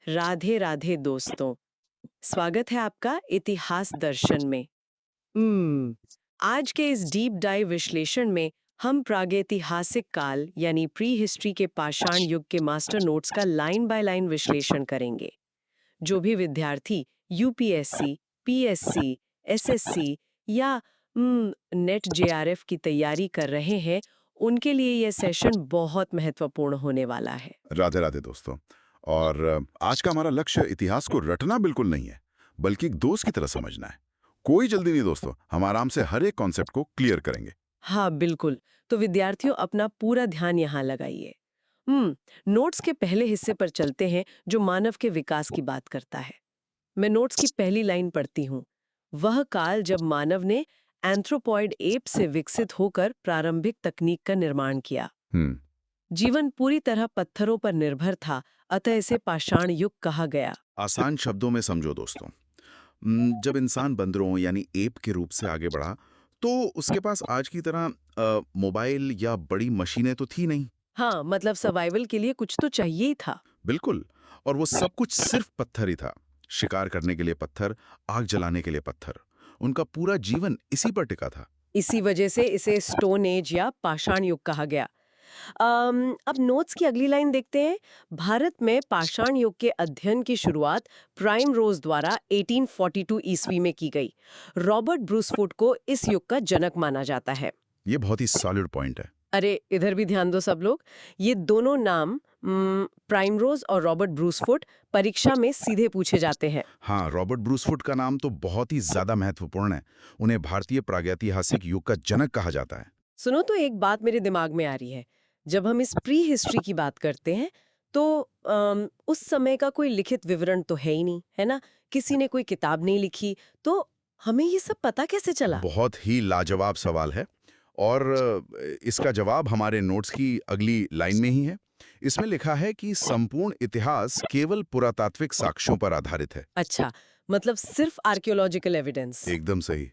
राधे राधे दोस्तों। स्वागत है आपका इतिहास दर्शन में। आज के इस डीप डाइव विश्लेषण में हम प्रागैतिहासिक काल यानी प्री हिस्ट्री के पाषाण युग के मास्टर नोट्स का लाइन बाय लाइन विश्लेषण करेंगे। जो भी विद्यार्थी यूपीएससी, पीएससी, एसएससी या नेट जेआरएफ की तैयारी कर रहे हैं, उनके लिए यह सेशन बहुत महत्वपूर्ण होने वाला है। राधे राधे दोस्तों। और आज का हमारा लक्ष्य इतिहास को रटना बिल्कुल नहीं है, बल्कि एक दोस्त की तरह समझना है। कोई जल्दी नहीं दोस्तों, हम आराम से हर एक कॉन्सेप्ट को क्लियर करेंगे। हाँ बिल्कुल। तो विद्यार्थियों अपना पूरा ध्यान यहाँ लगाइए। नोट्स के पहले हिस्से पर चलते हैं जो मानव के विकास की बात करता है। मैं नोट्स की पहली लाइन पढ़ती हूँ। वह काल जब मानव ने एंथ्रोपॉइड एप से विकसित होकर प्रारंभिक तकनीक का निर्माण किया। हम्म जीवन पूरी तरह पत्थरों पर निर्भर था, अतः इसे पाषाण युग कहा गया। आसान शब्दों में समझो दोस्तों। जब इंसान बंदरों यानी एप के रूप से आगे बढ़ा, तो उसके पास आज की तरह मोबाइल या बड़ी मशीनें तो थी नहीं। हाँ, मतलब सर्वाइवल के लिए कुछ तो चाहिए ही था। बिल्कुल। और वो सब कुछ सिर्फ पत्थर ही था। शिकार करने के लिए पत्थर, आग जलाने के लिए पत्थर। उनका पूरा जीवन इसी पर टिका था। इसी वजह से इसे स्टोन एज या पाषाण युग कहा गया। अब नोट्स की अगली लाइन देखते हैं। भारत में पाषाण युग के अध्ययन की शुरुआत प्राइम रोज द्वारा 1842 ईस्वी में की गई। रॉबर्ट ब्रूसफुट को इस युग का जनक माना जाता है। ये बहुत ही सॉलिड पॉइंट है। अरे इधर भी ध्यान दो सब लोग। ये दोनों नाम प्राइम रोज और रॉबर्ट ब्रूसफुट परीक्षा में सीधे पूछे जाते हैं। हाँ, रॉबर्ट ब्रूसफुट का नाम तो बहुत ही ज्यादा महत्वपूर्ण है। उन्हें भारतीय प्रागैतिहासिक युग का जनक कहा जाता है। सुनो तो एक बात मेरे दिमाग में आ रही है। जब हम इस प्री हिस्ट्री की बात करते हैं तो उस समय का कोई लिखित विवरण तो है ही नहीं, है ना? किसी ने कोई किताब नहीं लिखी, तो हमें ये सब पता कैसे चला? बहुत ही लाजवाब सवाल है। और इसका जवाब हमारे नोट्स की अगली लाइन में ही है। इसमें लिखा है कि संपूर्ण इतिहास केवल पुरातात्विक साक्ष्यों पर आधारित है। अच्छा, मतलब सिर्फ आर्कियोलॉजिकल एविडेंस। एकदम सही।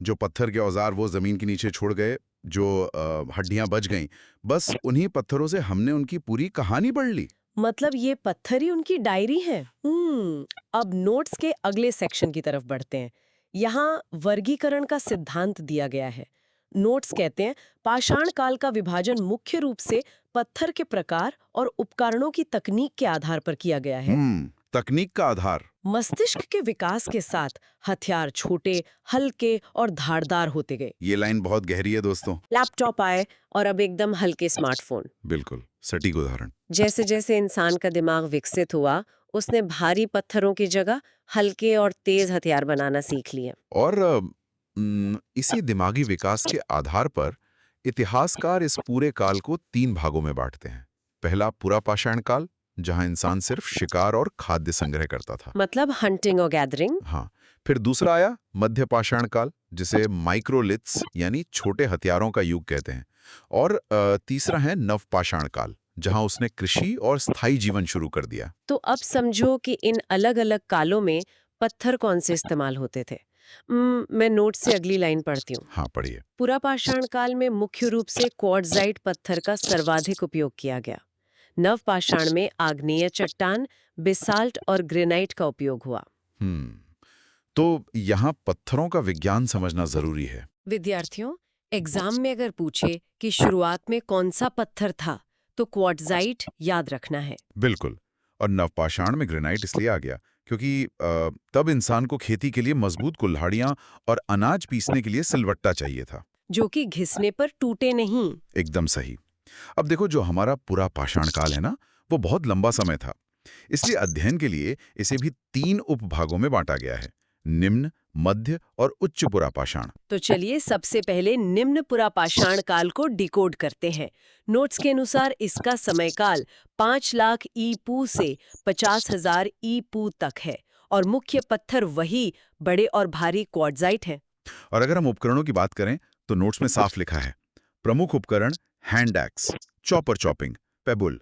जो पत्थर के औजार वो जमीन के नीचे छोड़ गए, जो हड्डियां बच गईं, बस उन्हीं पत्थरों से हमने उनकी पूरी कहानी पढ़ ली। मतलब ये पत्थर ही उनकी डायरी है। अब नोट्स के अगले सेक्शन की तरफ बढ़ते हैं। यहाँ वर्गीकरण का सिद्धांत दिया गया है। नोट्स कहते हैं पाषाण काल का विभाजन मुख्य रूप से पत्थर के प्रकार और उपकरणों की तकनीक के आधार पर किया गया है। तकनीक का आधार। मस्तिष्क के विकास के साथ हथियार छोटे, हल्के और धारदार होते गए। ये लाइन बहुत गहरी है दोस्तों। लैपटॉप आए और अब एकदम हल्के स्मार्टफोन। बिल्कुल सटीक उदाहरण। जैसे जैसे इंसान का दिमाग विकसित हुआ, उसने भारी पत्थरों की जगह हल्के और तेज हथियार बनाना सीख लिए। और इसी दिमागी विकास के आधार पर इतिहासकार इस पूरे काल को 3 भागों में बांटते हैं। पहला पूरा पाषाण काल, जहां इंसान सिर्फ शिकार और खाद्य संग्रह करता था। मतलब हंटिंग और गैदरिंग। हाँ। फिर दूसरा आया मध्य पाषाण काल, जिसे माइक्रोलिथ्स यानी छोटे हथियारों का युग कहते हैं। और तीसरा है नव पाषाण काल, जहां उसने कृषि और स्थायी जीवन शुरू कर दिया। तो अब समझो कि इन अलग-अलग कालों में पत्थर कौन से इस्तेमाल होते थे। मैं नोट से अगली लाइन पढ़ती हूँ। हाँ, पढ़िए। पुरापाषाण काल में मुख्य रूप से क्वार्ट्जाइट पत्थर का सर्वाधिक उपयोग किया गया। नवपाषाण में आग्नेय चट्टान, बेसाल्ट और ग्रेनाइट का उपयोग हुआ। हम्म तो यहाँ पत्थरों का विज्ञान समझना जरूरी है। विद्यार्थियों, एग्जाम में अगर पूछे कि शुरुआत में कौन सा पत्थर था, तो क्वार्ट्जाइट याद रखना है। बिल्कुल। और नवपाषाण में ग्रेनाइट इसलिए आ गया क्योंकि तब इंसान को खेती के लिए मजबूत कुल्हाड़ियां और अनाज पीसने के लिए सिलवट्टा चाहिए था। जो कि घिसने पर टूटे नहीं। एकदम सही। अब देखो, जो हमारा पूरा पाषाण काल है ना, वो बहुत लंबा समय था। इसलिए अध्ययन के लिए इसे भी 3 उपभागों में बांटा गया है: निम्न, मध्य और उच्च पुरापाषाण। तो चलिए सबसे पहले निम्न पुरापाषाण काल को डिकोड करते हैं। नोट्स के अनुसार इसका समय काल 5 लाख ई.पू. से 50,000 ई.पू. तक है और मुख्य पत्थर वही बड़े और भारी क्वार्ट्जाइट हैं। और अगर हम उपकरणों की बात करें, तो नोट्स में साफ लिखा है: प्रमुख उपकरण हैंड एक्स, चॉपर चॉपिंग, पेबुल,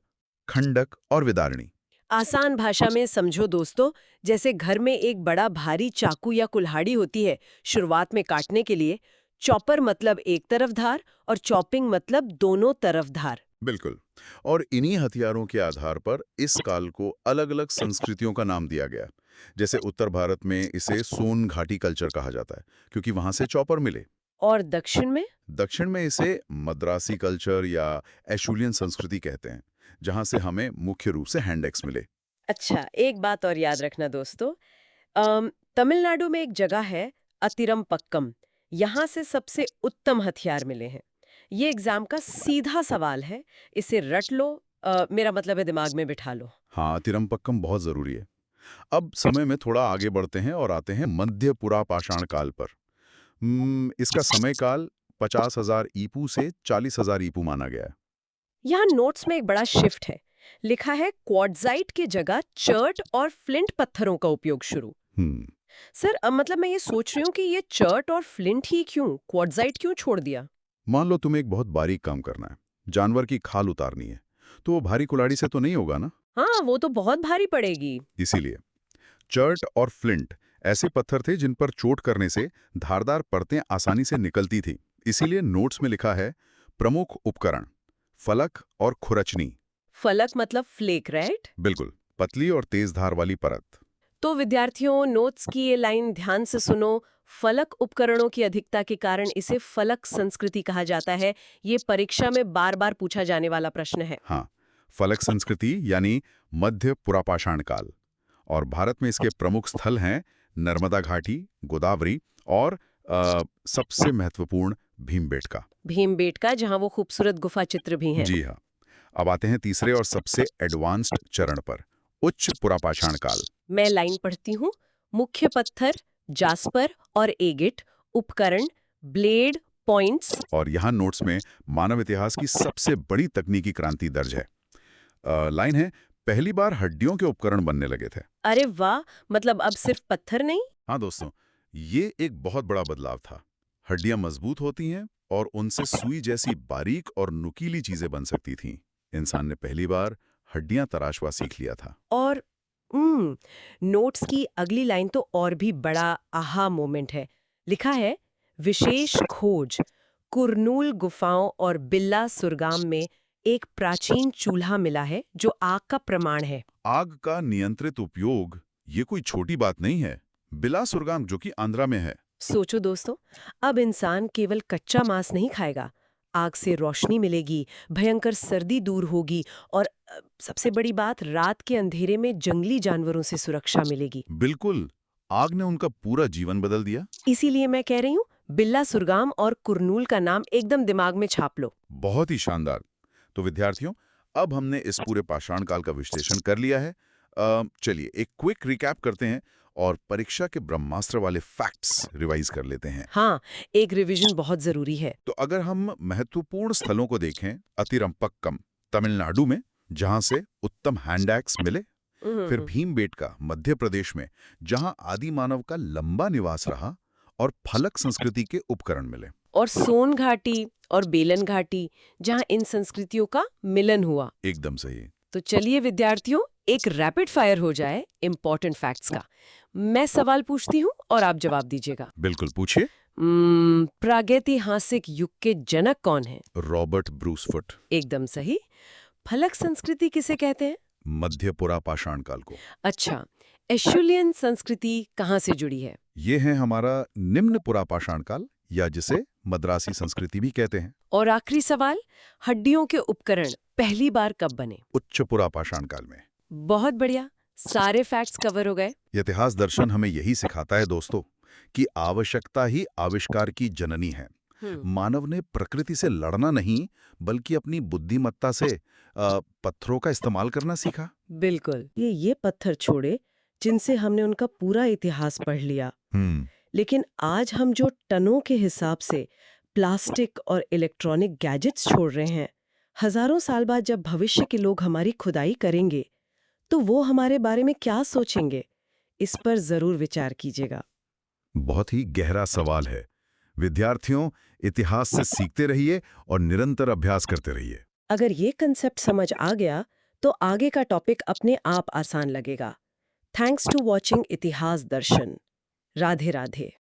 खंडक और विदारणी। आसान भाषा में समझो दोस्तों, जैसे घर में एक बड़ा भारी चाकू या कुल्हाड़ी होती है शुरुआत में काटने के लिए। चॉपर मतलब एक तरफ धार और चॉपिंग मतलब दोनों तरफ धार। बिल्कुल। और इन्हीं हथियारों के आधार पर इस काल को अलग-अलग संस्कृतियों का नाम दिया गया। जैसे उत्तर भारत में इसे सोन घाटी कल्चर कहा जाता है, क्योंकि वहां से चॉपर मिले। और दक्षिण में? दक्षिण में इसे मद्रासी कल्चर या एशुलियन संस्कृति कहते हैं, जहां से हमें मुख्य रूप से हैंड-एक्स मिले। अच्छा, एक बात और याद रखना दोस्तों। तमिलनाडु में एक जगह है अतिरमपक्कम। यहाँ से सबसे उत्तम हथियार मिले हैं। ये एग्जाम का सीधा सवाल है। इसे रट लो, मेरा मतलब है दिमाग में बिठा लो। हाँ, तिरमपक्कम बहुत जरूरी है। अब समय में थोड़ा आगे बढ़ते हैं और आते हैं मध्य पुरा पाषाण काल पर। इसका समय काल 50,000 ईपू से 40,000 ईपू माना गया है। यहाँ नोट्स में एक बड़ा शिफ्ट है। लिखा है क्वार्ट्जाइट की जगह चर्ट और फ्लिंट पत्थरों का उपयोग शुरू। हम्म सर, मतलब मैं ये सोच रही हूँ कि ये चर्ट और फ्लिंट ही क्यों, क्वार्ट्जाइट क्यों छोड़ दिया? मान लो तुम्हें एक बहुत बारीक काम करना है, जानवर की खाल उतारनी है, तो वो भारी कुल्हाड़ी से तो नहीं होगा ना। हाँ, वो तो बहुत भारी पड़ेगी। इसीलिए चर्ट और फ्लिंट ऐसे पत्थर थे जिन पर चोट करने से धारदार परतें आसानी से निकलती थी। इसीलिए नोट्स में लिखा है प्रमुख उपकरण फलक और खुरचनी। फलक मतलब फ्लेक, राइट? बिल्कुल, पतली और तेज धार वाली परत। तो विद्यार्थियों, नोट्स की ये लाइन ध्यान से सुनो। फलक उपकरणों की अधिकता के कारण इसे फलक संस्कृति कहा जाता है। ये परीक्षा में बार बार पूछा जाने वाला प्रश्न है। हाँ, फलक संस्कृति यानी मध्य पुरापाषाण काल। और भारत में इसके प्रमुख स्थल हैं नर्मदा घाटी, गोदावरी और सबसे महत्वपूर्ण भीमबेटका। भीमबेटका, जहाँ वो खूबसूरत गुफा चित्र भी हैं। जी हाँ। अब आते हैं तीसरे और सबसे एडवांस्ड चरण पर, उच्च पुरापाषाण काल। मैं लाइन पढ़ती हूँ। मुख्य पत्थर जास्पर और एगिट, उपकरण ब्लेड, पॉइंट्स। और यहाँ नोट्स में मानव इतिहास की सबसे बड़ी तकनीकी क्रांति दर्ज है। लाइन है, पहली बार हड्डियों के उपकरण बनने लगे थे। अरे वाह, मतलब अब सिर्फ पत्थर नहीं। हाँ दोस्तों, ये एक बहुत बड़ा बदलाव था। हड्डियां मजबूत होती हैं और उनसे सुई जैसी बारीक और नुकीली चीजें बन सकती थीं। इंसान ने पहली बार हड्डियां तराशवा सीख लिया था। और नोट्स की अगली लाइन तो और भी बड़ा आहा मोमेंट है। लिखा है विशेष खोज, कुरनूल गुफाओं और बिल्ला सुरगाम में एक प्राचीन चूल्हा मिला है जो आग का प्रमाण है। आग का नियंत्रित उपयोग ये कोई छोटी बात नहीं है। बिलासुरगाम, जो कि आंध्रा में है। सोचो दोस्तों, अब इंसान केवल कच्चा मांस नहीं खाएगा। आग से रोशनी मिलेगी, भयंकर सर्दी दूर होगी और सबसे बड़ी बात, रात के अंधेरे में जंगली जानवरों से सुरक्षा मिलेगी। बिल्कुल, आग ने उनका पूरा जीवन बदल दिया। इसीलिए मैं कह रही हूँ, बिल्ला सुरगाम और कुरनूल का नाम एकदम दिमाग में छाप लो। बहुत ही शानदार। तो विद्यार्थियों, अब हमने इस पूरे पाषाण काल का विश्लेषण कर लिया है। चलिए एक क्विक रिकैप करते हैं और परीक्षा के ब्रह्मास्त्र वाले फैक्ट्स रिवाइज कर लेते हैं। हाँ, एक रिवीजन बहुत जरूरी है। तो अगर हम महत्वपूर्ण स्थलों को देखें, अतिरंपक्कम तमिलनाडु में, जहां से उत्तम हैंड एक्स मिले। फिर हम्म। भीमबेटका मध्य प्रदेश में, जहां आदि मानव का लंबा निवास रहा और फलक संस्कृति के उपकरण मिले। और सोन घाटी और बेलन घाटी, जहाँ इन संस्कृतियों का मिलन हुआ। एकदम सही। तो चलिए विद्यार्थियों, एक रैपिड फायर हो जाए इंपॉर्टेंट फैक्ट्स का। मैं सवाल पूछती हूँ और आप जवाब दीजिएगा। बिल्कुल, पूछिए। प्रागैतिहासिक युग के जनक कौन है? Robert Bruce Foote. एकदम सही। फलक संस्कृति किसे कहते हैं? मध्य पुरापाषाण काल को। अच्छा, एशुलियन संस्कृति कहाँ से जुड़ी है? ये है हमारा निम्न पुरापाषाण काल, या जिसे मद्रासी संस्कृति भी कहते हैं। और आखिरी सवाल, हड्डियों के उपकरण पहली बार कब बने? उच्च पुरापाषाण काल में। बहुत बढ़िया, सारे फैक्ट्स कवर हो गए। इतिहास दर्शन हमें यही सिखाता है दोस्तों, कि आवश्यकता ही आविष्कार की जननी है। मानव ने प्रकृति से लड़ना नहीं, बल्कि अपनी बुद्धिमत्ता से पत्थरों का इस्तेमाल करना सीखा। बिल्कुल, ये पत्थर छोड़े जिनसे हमने उनका पूरा इतिहास पढ़ लिया। लेकिन आज हम जो टनों के हिसाब से प्लास्टिक और इलेक्ट्रॉनिक गैजेट्स छोड़ रहे हैं, हजारों साल बाद जब भविष्य के लोग हमारी खुदाई करेंगे, तो वो हमारे बारे में क्या सोचेंगे? इस पर जरूर विचार कीजिएगा। बहुत ही गहरा सवाल है। विद्यार्थियों, इतिहास से सीखते रहिए और निरंतर अभ्यास करते रहिए। अगर ये कंसेप्ट समझ आ गया, तो आगे का टॉपिक अपने आप आसान लगेगा। थैंक्स टू वॉचिंग इतिहास दर्शन। राधे राधे।